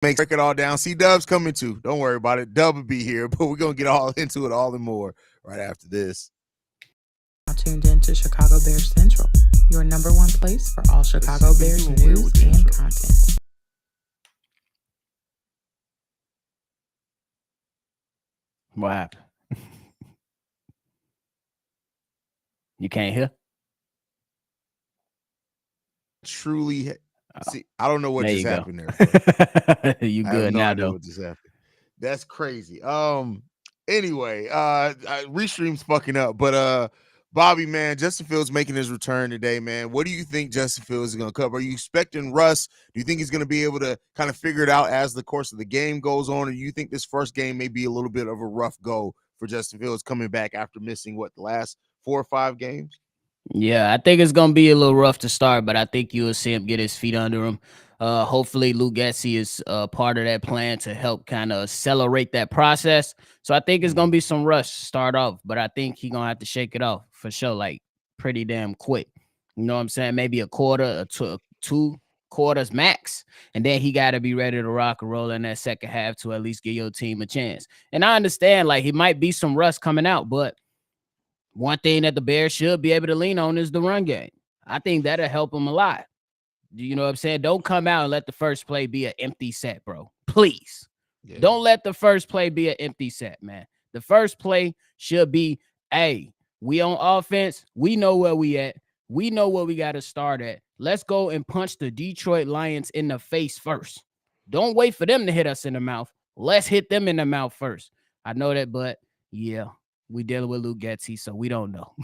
break it all down. C-Dubb's coming too. Don't worry about it. Dub will be here, but we're gonna get all into it all and more right after this. Tuned in to Chicago Bears Central, your number one place for all Chicago Bears news and content. What happened? You can't hear? Truly, see, I don't know what There just you go. happened there. You I have good no now, idea though. what just happened. That's crazy. Anyway, Restream's fucking up, but Bobby, man, Justin Fields making his return today, man. What do you think Justin Fields is going to cover? Are you expecting Russ? Do you think he's going to be able to kind of figure it out as the course of the game goes on? Or do you think this first game may be a little bit of a rough go for Justin Fields coming back after missing, the last 4 or 5 games? Yeah, I think it's going to be a little rough to start, but I think you will see him get his feet under him. Hopefully, Luke Getsy is part of that plan to help kind of accelerate that process. So I think it's going to be some rush to start off, but I think he's going to have to shake it off for sure, like pretty damn quick. You know what I'm saying? Maybe a quarter or 2 quarters max. And then he got to be ready to rock and roll in that second half to at least give your team a chance. And I understand, like, he might be some rust coming out, but one thing that the Bears should be able to lean on is the run game. I think that'll help him a lot. You know what I'm saying? Don't come out and let the first play be an empty set, bro. Please. Yeah. Don't let the first play be an empty set, man. The first play should be, hey, we on offense. We know where we at. We know where we got to start at. Let's go and punch the Detroit Lions in the face first. Don't wait for them to hit us in the mouth. Let's hit them in the mouth first. I know that, but yeah. We dealing with Luke Getsy, so we don't know.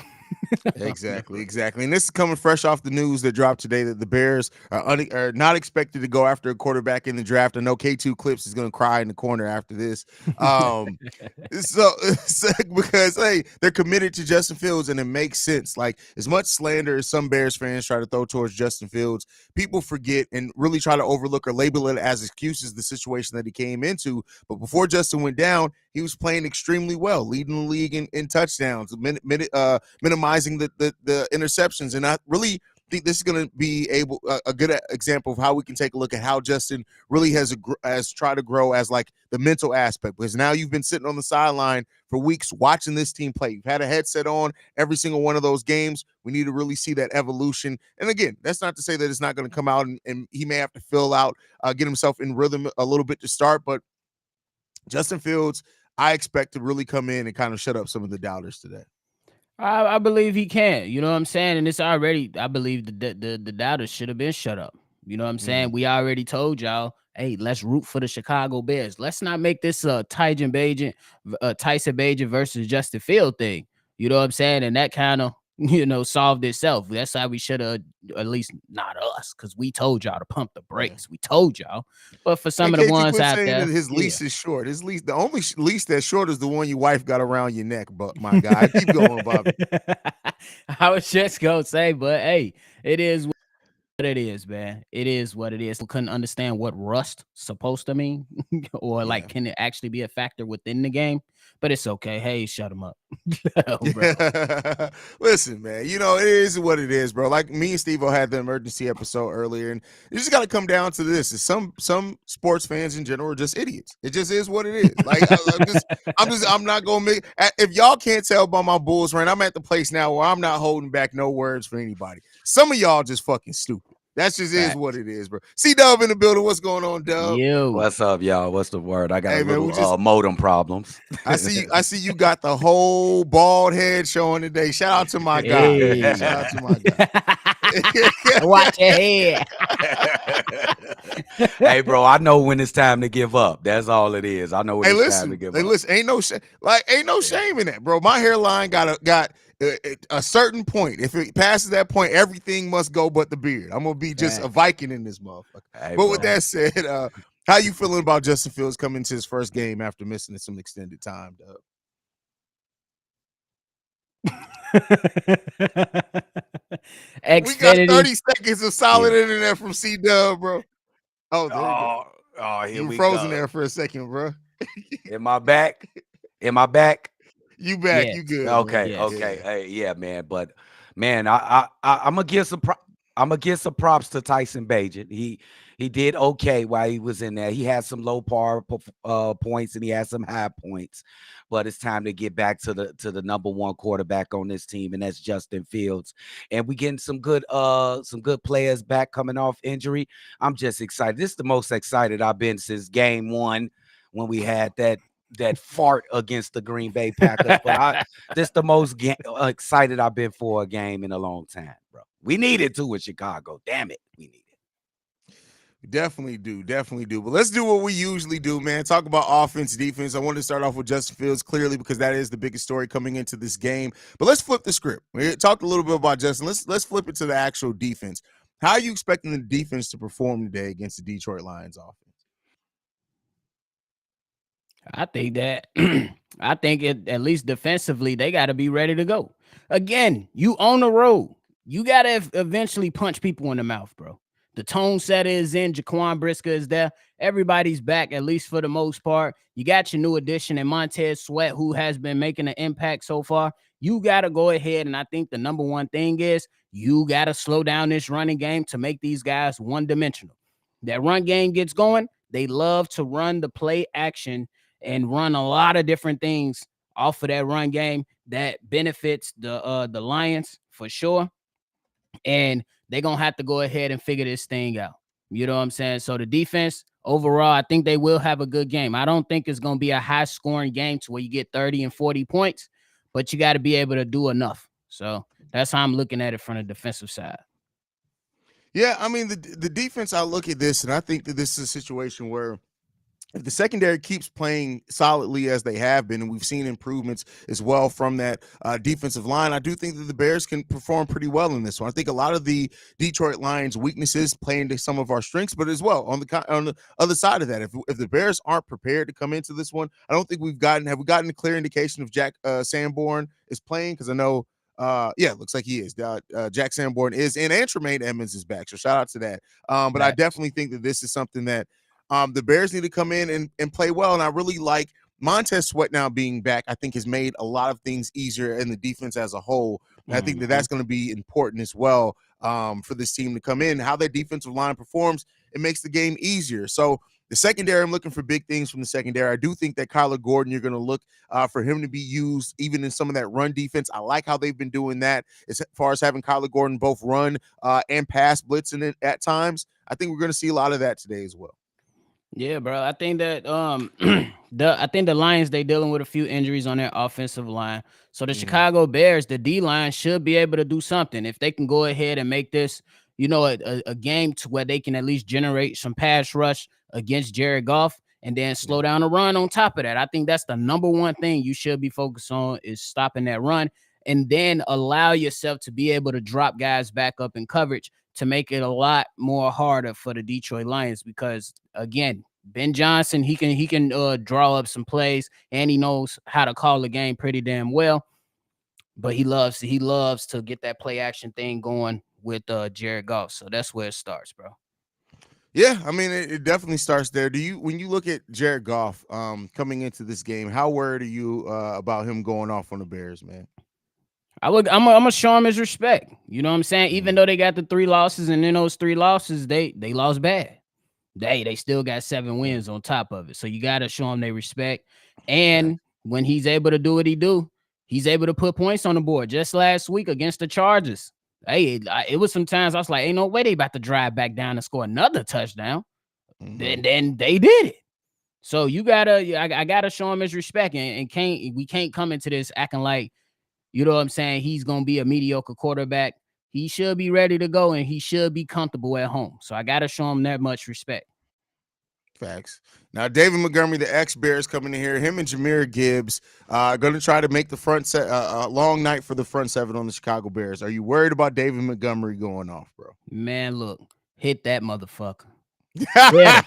Exactly. And this is coming fresh off the news that dropped today that the Bears are not expected to go after a quarterback in the draft. I know K2 Clips is going to cry in the corner after this. So because, hey, they're committed to Justin Fields, and it makes sense. Like, as much slander as some Bears fans try to throw towards Justin Fields, people forget and really try to overlook or label it as excuses the situation that he came into. But before Justin went down, he was playing extremely well, leading the league in touchdowns, minimizing the interceptions. And I really think this is going to be a good example of how we can take a look at how Justin really has tried to grow as like the mental aspect. Because now you've been sitting on the sideline for weeks watching this team play. You've had a headset on every single one of those games. We need to really see that evolution. And again, that's not to say that it's not going to come out and he may have to fill out, get himself in rhythm a little bit to start. But Justin Fields, I expect to really come in and kind of shut up some of the doubters today. I believe he can. You know what I'm saying? And it's already, I believe the doubters should have been shut up. You know what I'm saying? We already told y'all, hey, let's root for the Chicago Bears. Let's not make this a Tyson Bagent versus Justin Field thing. You know what I'm saying? And that kind of, solved itself. That's how we should have, at least not us, because we told y'all to pump the brakes. We told y'all. But for some of the ones out there, his leash is short. His leash, the only leash that's short is the one your wife got around your neck. But my guy, keep going, Bobby. I was just gonna say, but hey, it is what it is, man. It is what it is. We couldn't understand what rust supposed to mean, or like, can it actually be a factor within the game? But it's okay. Hey, shut him up. Listen, man, it is what it is, bro. Like, me and Steve-O had the emergency episode earlier, and you just got to come down to this. Is some sports fans in general are just idiots. It just is what it is. Like, I'm not going to make, if y'all can't tell by my Bulls rant, I'm at the place now where I'm not holding back no words for anybody. Some of y'all just fucking stupid. That just is what it is, bro. C-Dubb in the building. What's going on, Dub? What's up, y'all? What's the word? I got modem problems. I see you got the whole bald head showing today. Shout out to my guy. Hey. Shout out to my guy. Watch your head. Hey, bro, I know when it's time to give up. That's all it is. I know when it's time to give up. Listen, ain't no shame in that, bro. My hairline got a certain point. If it passes that point, everything must go but the beard. I'm gonna be just a Viking in this motherfucker. Hey, but with that said, how you feeling about Justin Fields coming to his first game after missing some extended time, Dub? We got 30 seconds of solid internet from C-Dubb, bro. Oh, there you go. Oh, here you we frozen go. there for a second, bro. Am I back? Am I back? You back? Yes. You good? Okay, man. okay, hey, yeah, man. But man, I'm gonna give some props to Tyson Bagent. He did okay while he was in there. He had some low par points and he had some high points, but it's time to get back to the number one quarterback on this team, and that's Justin Fields. And we getting some good players back coming off injury. I'm just excited. This is the most excited I've been since game one when we had that fart against the Green Bay Packers. But this the most excited I've been for a game in a long time, bro. We need it too in Chicago. Damn it, we need it. Definitely do. Definitely do. But let's do what we usually do, man. Talk about offense, defense. I wanted to start off with Justin Fields, clearly, because that is the biggest story coming into this game. But let's flip the script. We talked a little bit about Justin. Let's flip it to the actual defense. How are you expecting the defense to perform today against the Detroit Lions offense? I think that I think at least defensively they got to be ready to go. Again, you on the road. You got to eventually punch people in the mouth, bro. The tone setter is in. Jaquan Brisker is there. Everybody's back, at least for the most part. You got your new addition in Montez Sweat, who has been making an impact so far. You got to go ahead, and I think the number one thing is you got to slow down this running game to make these guys one-dimensional. That run game gets going. They love to run the play action and run a lot of different things off of that run game that benefits the Lions for sure. And they're gonna have to go ahead and figure this thing out. You know what I'm saying? So the defense overall, I think they will have a good game. I don't think it's gonna be a high scoring game to where you get 30 and 40 points, but you got to be able to do enough. So that's how I'm looking at it from the defensive side. Yeah, I mean, the defense, I look at this and I think that this is a situation where if the secondary keeps playing solidly as they have been, and we've seen improvements as well from that defensive line, I do think that the Bears can perform pretty well in this one. I think a lot of the Detroit Lions' weaknesses play into some of our strengths, but as well on the other side of that, if the Bears aren't prepared to come into this one, I don't think we gotten a clear indication if Jack Sanborn is playing, because I know. Yeah, it looks like he is. Jack Sanborn is in, and Tremaine Edmonds is back. So shout out to that. But I definitely think that this is something that the Bears need to come in and play well. And I really like Montez Sweat now being back. I think has made a lot of things easier in the defense as a whole. And I think that that's going to be important as well for this team to come in. How their defensive line performs, it makes the game easier. So the secondary, I'm looking for big things from the secondary. I do think that Kyler Gordon, you're going to look for him to be used even in some of that run defense. I like how they've been doing that as far as having Kyler Gordon both run and pass blitzing it at times. I think we're going to see a lot of that today as well. Yeah, bro. I think that I think the Lions, they dealing with a few injuries on their offensive line. So the Chicago Bears, the D line should be able to do something if they can go ahead and make this, a game to where they can at least generate some pass rush against Jared Goff and then slow down the run on top of that. I think that's the number one thing you should be focused on is stopping that run and then allow yourself to be able to drop guys back up in coverage to make it a lot more harder for the Detroit Lions because again, Ben Johnson, he can draw up some plays and he knows how to call the game pretty damn well. But he loves to get that play action thing going with Jared Goff. So that's where it starts, bro. Yeah, I mean it definitely starts there. When you look at Jared Goff coming into this game, how worried are you about him going off on the Bears, man? I'm gonna show him his respect. You know what I'm saying? Even though they got the 3 losses, and in those 3 losses, they lost bad. They still got 7 wins on top of it. So you got to show him their respect. And when he's able to do what he do, he's able to put points on the board. Just last week against the Chargers, it was sometimes I was like, ain't no way they about to drive back down and score another touchdown. Then they did it. So you gotta, I gotta show him his respect, and we can't come into this acting like, you know what I'm saying, he's gonna be a mediocre quarterback. He should be ready to go, and he should be comfortable at home. So I got to show him that much respect. Facts. Now, David Montgomery, the ex-Bears, coming in here. Him and Jahmyr Gibbs are going to try to make the front set a long night for the front seven on the Chicago Bears. Are you worried about David Montgomery going off, bro? Man, look, hit that motherfucker. Hit him.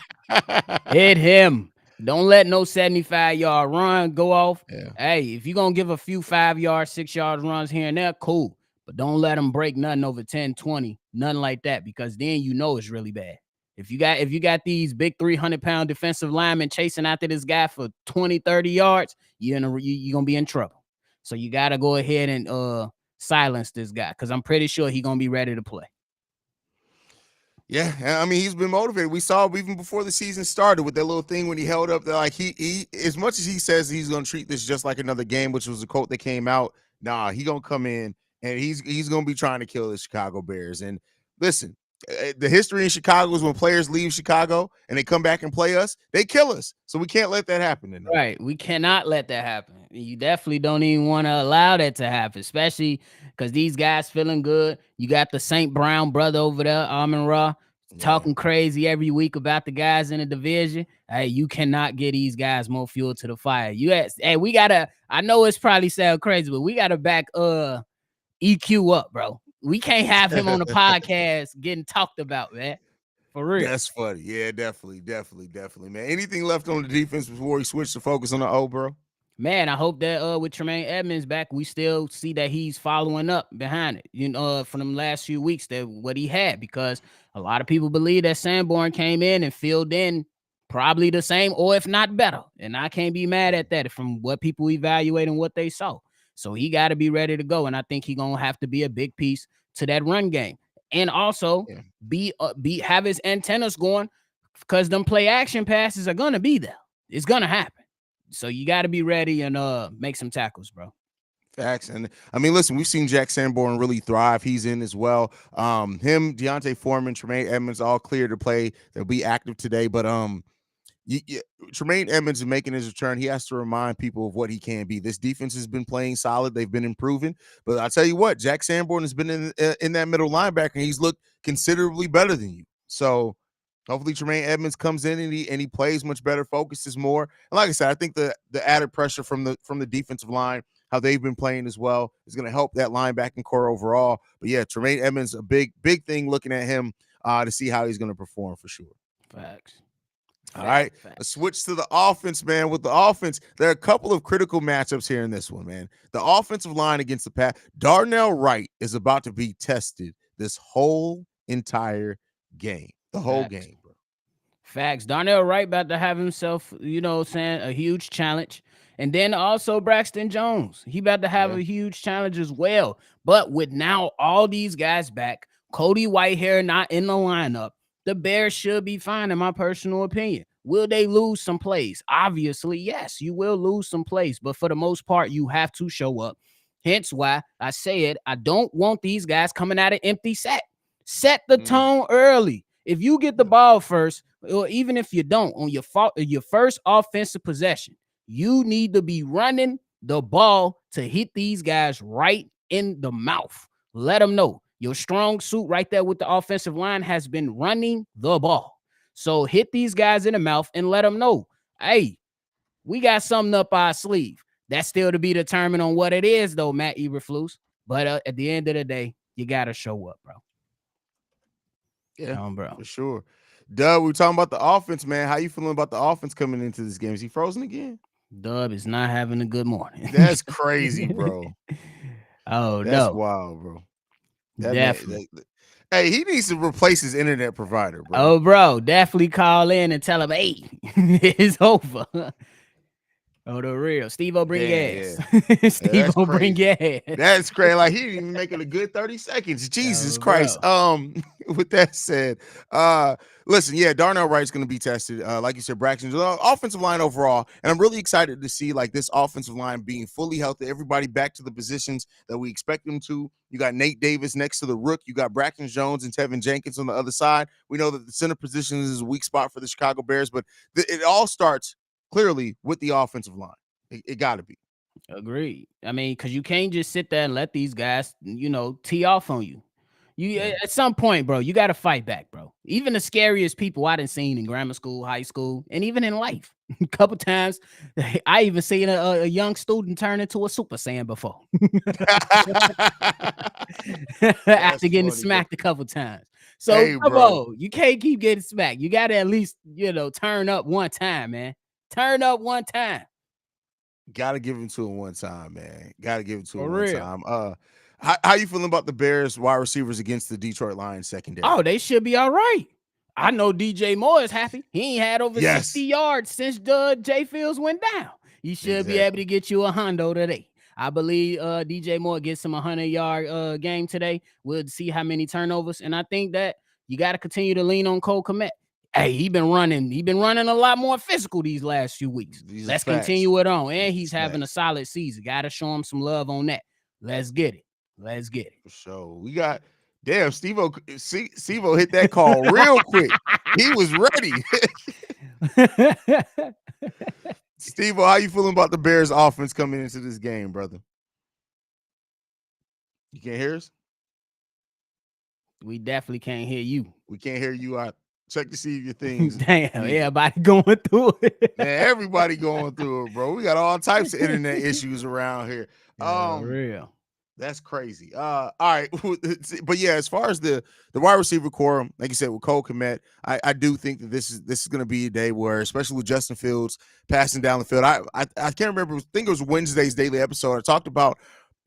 Hit him. Don't let no 75-yard run go off. Yeah. Hey, if you're going to give a few 5-yard, 6-yard runs here and there, cool. But don't let them break nothing over 10, 20, nothing like that, because then you know it's really bad. If you got these big 300-pound defensive linemen chasing after this guy for 20, 30 yards, you're going to be in trouble. So you got to go ahead and silence this guy because I'm pretty sure he's going to be ready to play. Yeah, I mean he's been motivated. We saw even before the season started with that little thing when he held up. Like he as much as he says he's gonna treat this just like another game, which was a quote that came out. Nah, he gonna come in and he's gonna be trying to kill the Chicago Bears. And listen, the history in Chicago is when players leave Chicago and they come back and play us, they kill us. So we can't let that happen tonight. Right. We cannot let that happen. You definitely don't even want to allow that to happen, especially because these guys feeling good. You got the St. Brown brother over there, Amon Ra, Yeah. talking crazy every week about the guys in the division. Hey, you cannot get these guys more fuel to the fire. Hey, we gotta, I know it's probably sound crazy, but we gotta back EQ up, bro. We can't have him on the podcast getting talked about, man. For real. That's funny. Yeah, definitely, man. Anything left on the defense before we switch to focus on the O, bro? Man, I hope that with Tremaine Edmonds back, we still see that he's following up behind it, from them last few weeks that what he had, because a lot of people believe that Sanborn came in and filled in probably the same or if not better. And I can't be mad at that from what people evaluate and what they saw. So he got to be ready to go. And I think he's going to have to be a big piece to that run game. And also have his antennas going, because them play action passes are going to be there. It's going to happen. So you got to be ready and make some tackles, bro. Facts. And I mean, listen, we've seen Jack Sanborn really thrive. He's in as well. Him, Deontay Foreman, Tremaine Edmonds, all clear to play. They'll be active today. But Tremaine Edmonds is making his return. He has to remind people of what he can be. This defense has been playing solid. They've been improving. But I'll tell you what, Jack Sanborn has been in that middle linebacker, and he's looked considerably better than you. So hopefully Tremaine Edmonds comes in and he plays much better, focuses more. And like I said, I think the added pressure from the defensive line, how they've been playing as well, is going to help that linebacking core overall. But yeah, Tremaine Edmonds, a big thing looking at him to see how he's going to perform for sure. Facts. All right, let's switch to the offense, man. With the offense, there are a couple of critical matchups here in this one, man. The offensive line against the Pat, Darnell Wright is about to be tested this whole entire game. The whole game, bro. Facts. Darnell Wright about to have himself, a huge challenge. And then also Braxton Jones. He about to have a huge challenge as well. But with now all these guys back, Cody Whitehair not in the lineup, the Bears should be fine, in my personal opinion. Will they lose some plays? Obviously, yes, you will lose some plays. But for the most part, you have to show up. Hence why I said I don't want these guys coming out of empty set. Set the tone early. If you get the ball first, or even if you don't, on your first offensive possession, you need to be running the ball to hit these guys right in the mouth. Let them know your strong suit right there with the offensive line has been running the ball. So hit these guys in the mouth and let them know, hey, we got something up our sleeve. That's still to be determined on what it is, though, Matt Eberflus. But at the end of the day, you got to show up, bro. Yeah, bro, for sure. Dub, we're talking about the offense, man. How you feeling about the offense coming into this game? Is he frozen again? Dub is not having a good morning. That's crazy, bro. Oh, that's wild, bro. Definitely. Hey, he needs to replace his internet provider, bro. Oh, bro, definitely call in and tell him, hey, it's over. Oh, the real Steve-O bring gas. Yeah. Steve-O bring gas. That's crazy. Like he didn't even make it a good 30 seconds. Jesus Christ. With that said, listen, yeah, Darnell Wright's going to be tested. Like you said, Braxton, offensive line overall, and I'm really excited to see like this offensive line being fully healthy. Everybody back to the positions that we expect them to. You got Nate Davis next to the rook. You got Braxton Jones and Tevin Jenkins on the other side. We know that the center position is a weak spot for the Chicago Bears, but it all starts clearly with the offensive line. It got to be. Agreed. I mean, because you can't just sit there and let these guys, tee off on you. At some point, bro, you got to fight back, bro. Even the scariest people I done seen in grammar school, high school, and even in life. A couple times, I even seen a young student turn into a Super Saiyan before. After getting smacked a couple times. So, come on, you can't keep getting smacked. You got to at least, turn up one time, man. Turn up one time. Gotta give him to him one time, man. Gotta give it to him one time. How you feeling about the Bears wide receivers against the Detroit Lions secondary? Oh, they should be all right. I know DJ Moore is happy. He ain't had over 60 yards since Jay Fields went down. He should be able to get you a hundo today. I believe DJ Moore gets him 100-yard game today. We'll see how many turnovers. And I think that you got to continue to lean on Cole Kmet. Hey, he been running a lot more physical these last few weeks. Let's continue it on. And he's having a solid season. Got to show him some love on that. Let's get it. For sure. We got Steve-O hit that call real quick. He was ready. Steve-O, how you feeling about the Bears offense coming into this game, brother? You can't hear us? We definitely can't hear you. We can't hear you. I check to see if your things. Damn, everybody going through it. Man, everybody going through it, bro. We got all types of internet issues around here. Real. That's crazy. All right. But yeah, as far as the wide receiver core, like you said, with Cole Kmet, I do think that this is going to be a day where, especially with Justin Fields passing down the field. I can't remember. I think it was Wednesday's daily episode. I talked about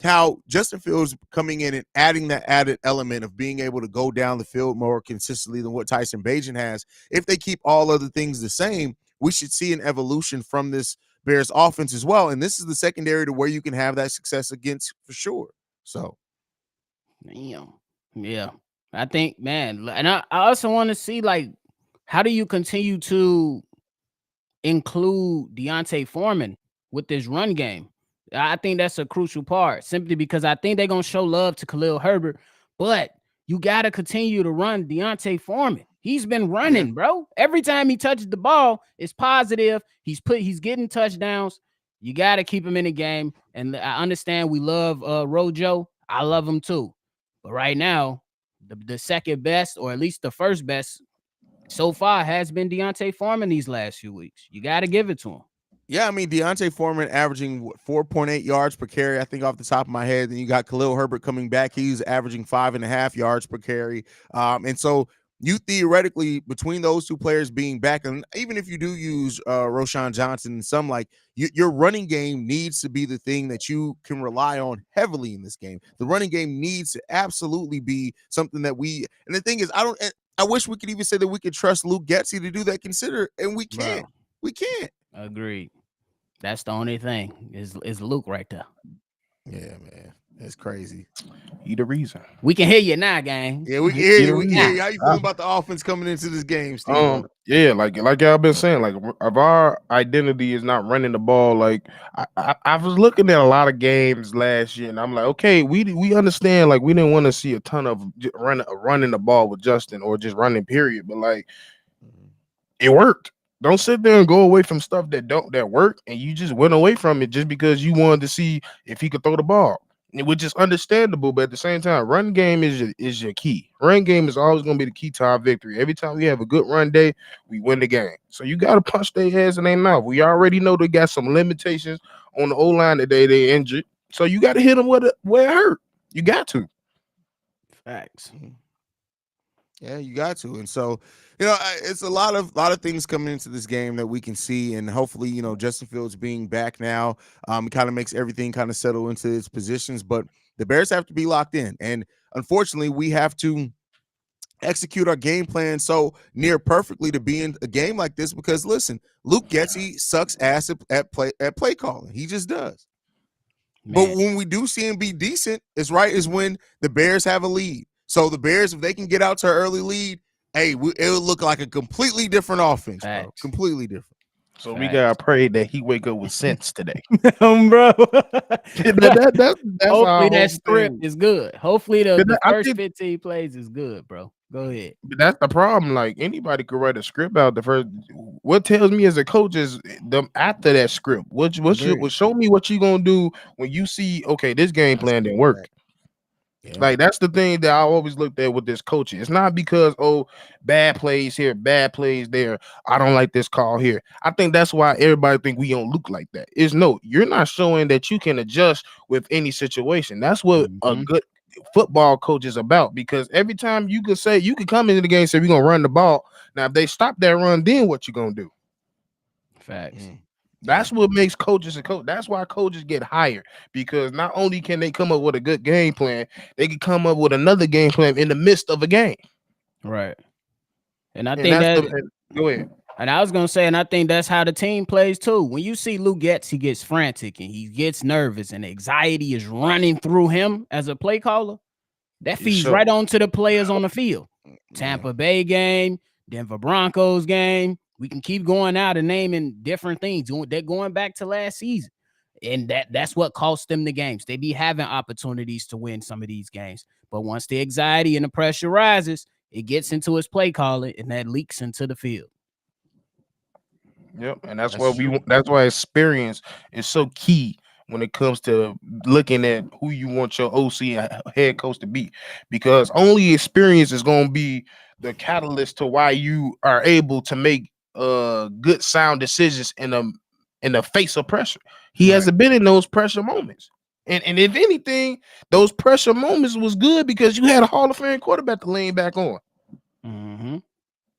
how Justin Fields coming in and adding that added element of being able to go down the field more consistently than what Tyson Bagent has. If they keep all other things the same, we should see an evolution from this Bears offense as well. And this is the secondary to where you can have that success against for sure. So, yeah, I think, man, and I also want to see, like, how do you continue to include Deontay Foreman with this run game? I think that's a crucial part, simply because I think they're going to show love to Khalil Herbert, but you got to continue to run Deontay Foreman. He's been running, bro. Every time he touches the ball, it's positive. He's getting touchdowns. You got to keep him in the game. And I understand we love Rojo. I love him too. But right now, the second best, or at least the first best so far, has been Deontay Foreman these last few weeks. You got to give it to him. Yeah, I mean, Deontay Foreman averaging 4.8 yards per carry, I think, off the top of my head. Then you got Khalil Herbert coming back. He's averaging 5.5 yards per carry. And so you theoretically, between those two players being back, and even if you do use Roschon Johnson and some, like, your running game needs to be the thing that you can rely on heavily in this game. The running game needs to absolutely be something that and the thing is, I wish we could even say that we could trust Luke Getsy to do that, and we can't. Bro. We can't. Agreed. That's the only thing is Luke right there. Yeah, man. That's crazy. He the reason. We can hear you now, gang. Yeah, we can hear you. We can hear you. How you feeling about the offense coming into this game, Steve? Yeah, like y'all been saying, like, if our identity is not running the ball, like I was looking at a lot of games last year, and I'm like, okay, we understand, like, we didn't want to see a ton of running the ball with Justin, or just running period, but like it worked. Don't sit there and go away from stuff that work, and you just went away from it just because you wanted to see if he could throw the ball, which is understandable. But at the same time, run game is your key. Run game is always going to be the key to our victory. Every time we have a good run day, we win the game. So you got to punch their heads in their mouth. We already know they got some limitations on the O-line today. They injured, so you got to hit them where it hurt. You got to. Facts. Yeah, you got to. And so, it's a lot of things coming into this game that we can see, and hopefully, Justin Fields being back now, kind of makes everything kind of settle into its positions. But the Bears have to be locked in, and unfortunately, we have to execute our game plan so near perfectly to be in a game like this. Because listen, Luke Getsy sucks ass at play calling. He just does. Man. But when we do see him be decent, is when the Bears have a lead. So the Bears, if they can get out to an early lead, hey, it would look like a completely different offense, bro. Completely different. So we gotta pray that he wake up with sense today, bro. That's hopefully that script is good. Hopefully the first 15 plays is good, bro. Go ahead. But that's the problem. Like, anybody could write a script out the first. What tells me as a coach is them after that script. Show me what you gonna do when you see, okay, this game plan didn't work. Yeah. Like, that's the thing that I always looked at with this coaching. It's not because, bad plays here, bad plays there, I don't like this call here. I think that's why everybody think we don't look like that. You're not showing that you can adjust with any situation. That's what a good football coach is about, because every time you could come into the game and say we're gonna run the ball. Now, if they stop that run, then what you gonna do? Facts. That's what makes coaches a coach. That's why coaches get hired, because not only can they come up with a good game plan, they can come up with another game plan in the midst of a game. Right. And I think go ahead. And I was gonna say, and I think that's how the team plays too. When you see Luke Getsy, he gets frantic and he gets nervous, and anxiety is running through him as a play caller. That feeds right on to the players on the field. Tampa Bay game, Denver Broncos game. We can keep going out and naming different things. They're going back to last season. And that's what cost them the games. They be having opportunities to win some of these games. But once the anxiety and the pressure rises, it gets into his play calling and that leaks into the field. Yep, and that's That's why true. that's why experience is so key when it comes to looking at who you want your OC and head coach to be, because only experience is going to be the catalyst to why you are able to make good sound decisions in the face of pressure. He Right. hasn't been in those pressure moments. And if anything, those pressure moments was good because you had a Hall of Fame quarterback to lean back on. Mm-hmm.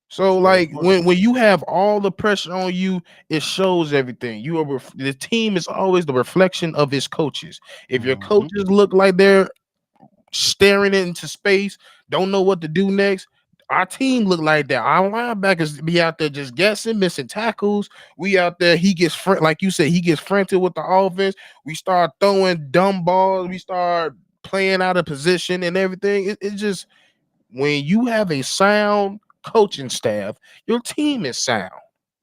So, Very like important. when you have all the pressure on you, it shows everything. You are the team is always the reflection of its coaches. If your Mm-hmm. coaches look like they're staring into space, don't know what to do next, our team look like that. Our linebackers be out there just guessing, missing tackles. We out there, he gets like you said, he gets frantic with the offense. We start throwing dumb balls. We start playing out of position and everything. It's just when you have a sound coaching staff, your team is sound.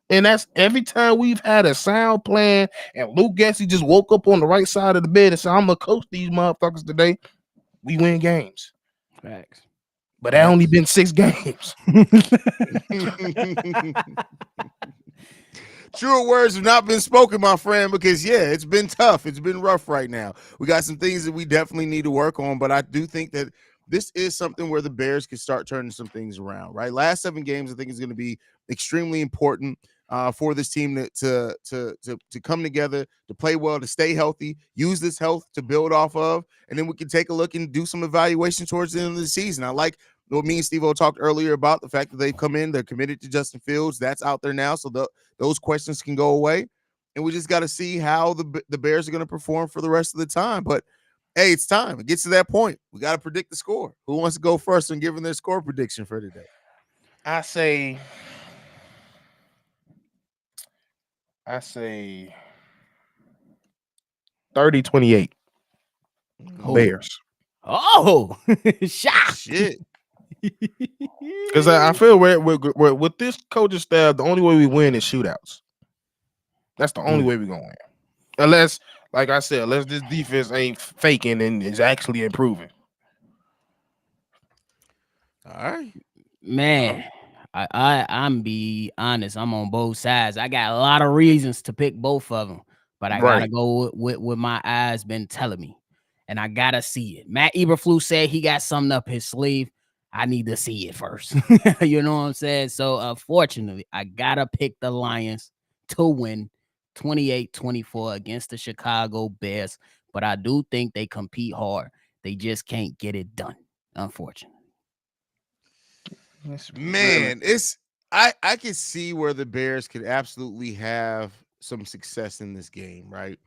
And that's every time we've had a sound plan and Luke Gessie just woke up on the right side of the bed and said, I'm gonna coach these motherfuckers today, we win games. Facts. But that only been 6 games. Truer words have not been spoken, my friend, because it's been tough. It's been rough right now. We got some things that we definitely need to work on, but I do think that this is something where the Bears can start turning some things around, right? Last 7 games, I think, is going to be extremely important for this team to come together, to play well, to stay healthy, use this health to build off of, and then we can take a look and do some evaluation towards the end of the season. I like what me and Steve-O talked earlier about the fact that they've come in, they're committed to Justin Fields. That's out there now, so those questions can go away, and we just got to see how the Bears are going to perform for the rest of the time. But hey, it's time. It gets to that point. We got to predict the score. Who wants to go first and giving their score prediction for today? I say 30-28. Oh. Bears. Oh, shot. Shit. Because I feel with this coaching staff, the only way we win is shootouts. That's the only way we're going to win. Unless, like I said, unless this defense ain't faking and is actually improving. All right. Man, I'm be honest. I'm on both sides. I got a lot of reasons to pick both of them, but I gotta go with what my eyes been telling me, and I gotta see it. Matt Eberflus said he got something up his sleeve. I need to see it first. You know what I'm saying? So, unfortunately, I gotta pick the Lions to win 28-24 against the Chicago Bears, but I do think they compete hard. They just can't get it done, unfortunately. Man, I can see where the Bears could absolutely have some success in this game, right?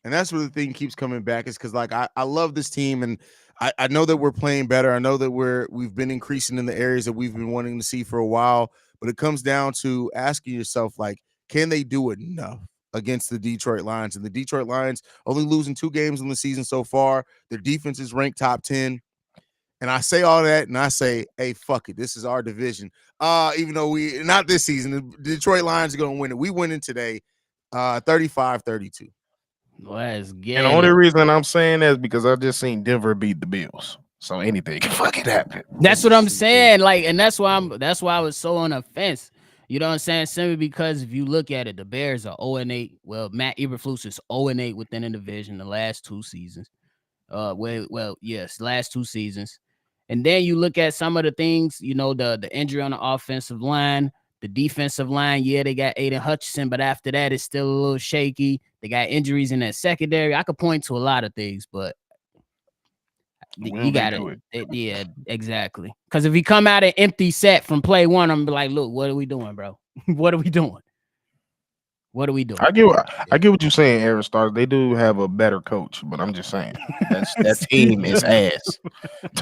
And that's where the thing keeps coming back, is because like I love this team, and I know that we're playing better. I know that we've been increasing in the areas that we've been wanting to see for a while, but it comes down to asking yourself, like, can they do enough against the Detroit Lions? And the Detroit Lions only losing 2 games in the season so far. Their defense is ranked top 10. And I say all that, and I say, hey, fuck it. This is our division. Even though not this season, the Detroit Lions are going to win it. We winning today, 35-32. Let's get And the only reason I'm saying that is because I just seen Denver beat the Bills. So anything can fucking happen. That's what I'm saying. Like, and that's why I was so on the fence. You know what I'm saying? Simply because if you look at it, the Bears are 0-8. Well, Matt Eberflus is 0-8 within the division the last 2 seasons. Yes, last 2 seasons. And then you look at some of the things, you know, the injury on the offensive line, the defensive line. Yeah, they got Aiden Hutchinson, but after that, it's still a little shaky. They got injuries in that secondary. I could point to a lot of things, but you got it. Yeah, exactly. Because if you come out an empty set from play one, I'm gonna be like, look, what are we doing, bro? What are we doing? What are we doing? I get what you're saying, Aaron Stars. They do have a better coach, but I'm just saying that team is ass.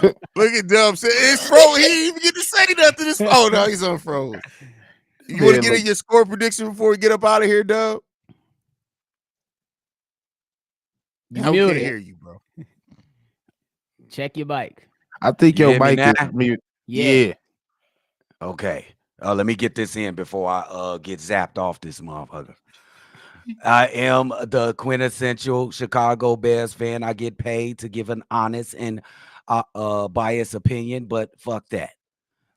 Look at Dub. It's froze. He didn't even get to say nothing. Oh, no, he's on froze. You want to get in your score prediction before we get up out of here, Dub? I can't hear you, bro. Check your bike. I think your mic is mute. Yeah. Okay. Let me get this in before I get zapped off this motherfucker. I am the quintessential Chicago Bears fan. I get paid to give an honest and biased opinion, but fuck that.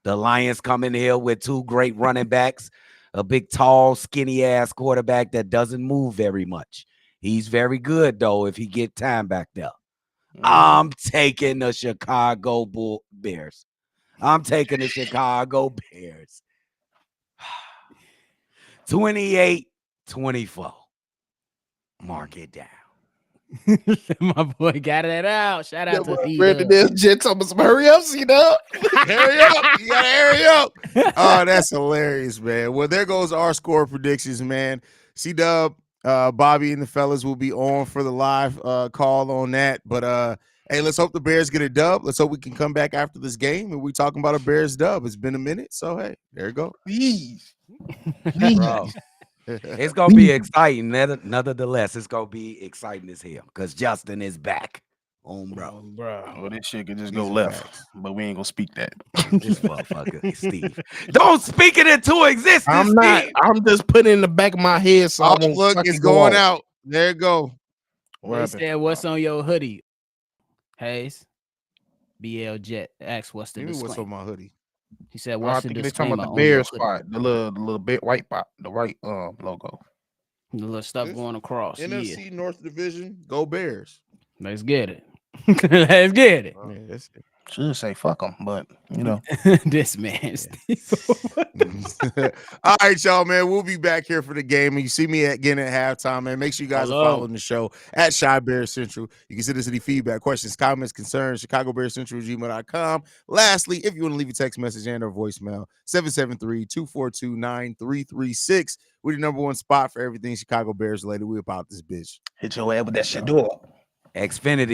The Lions come in here with two great running backs, a big, tall, skinny ass quarterback that doesn't move very much. He's very good though if he get time back there. I'm taking the Chicago Bears. I'm taking the Chicago Bears. 28-24. Mark it down. My boy got it out. Shout out to Brandon C-Dubb. this Jets almost hurry up, C-Dubb. Hurry up. You gotta hurry up. Oh, that's hilarious, man. Well, there goes our score predictions, man. C-Dubb, Bobby and the fellas will be on for the live call on that. But hey, let's hope the Bears get a dub. Let's hope we can come back after this game and we talking about a Bears dub. It's been a minute. So hey, there you go. Please. Bro. It's gonna be exciting. Nonetheless, it's gonna be exciting as hell because Justin is back. Bro. Well, this shit could just These go are left, facts. but we ain't gonna speak that. This motherfucker, Steve. Don't speak it into existence. I'm not. Steve. I'm just putting it in the back of my head so I Oh, won't look, fucking it's go going off. out. There you go. What They happened? said, "What's on your hoodie?" Haize, BL Jet asked, "What's the Give me what's on disclaimer?" my hoodie. He said, I "What's the think they talking disclaimer about the on your Bears hoodie?" spot, the little bit white spot, the white logo. The little stuff This going across. Yeah, NFC North Division, go Bears. let's get it. Let's get it. Yeah, that's it. Should say fuck them, but you know. This man. All right, y'all, man. We'll be back here for the game. And you see me again at halftime, man. Make sure you guys are following the show at Shy Bear Central. You can send us any feedback, questions, comments, concerns, ChicagoBearCentral@gmail.com. Lastly, if you want to leave a text message and or voicemail, 773-242-9336. We're the number one spot for everything Chicago Bears related. We about this bitch. Hit your head with that shit door. Xfinity.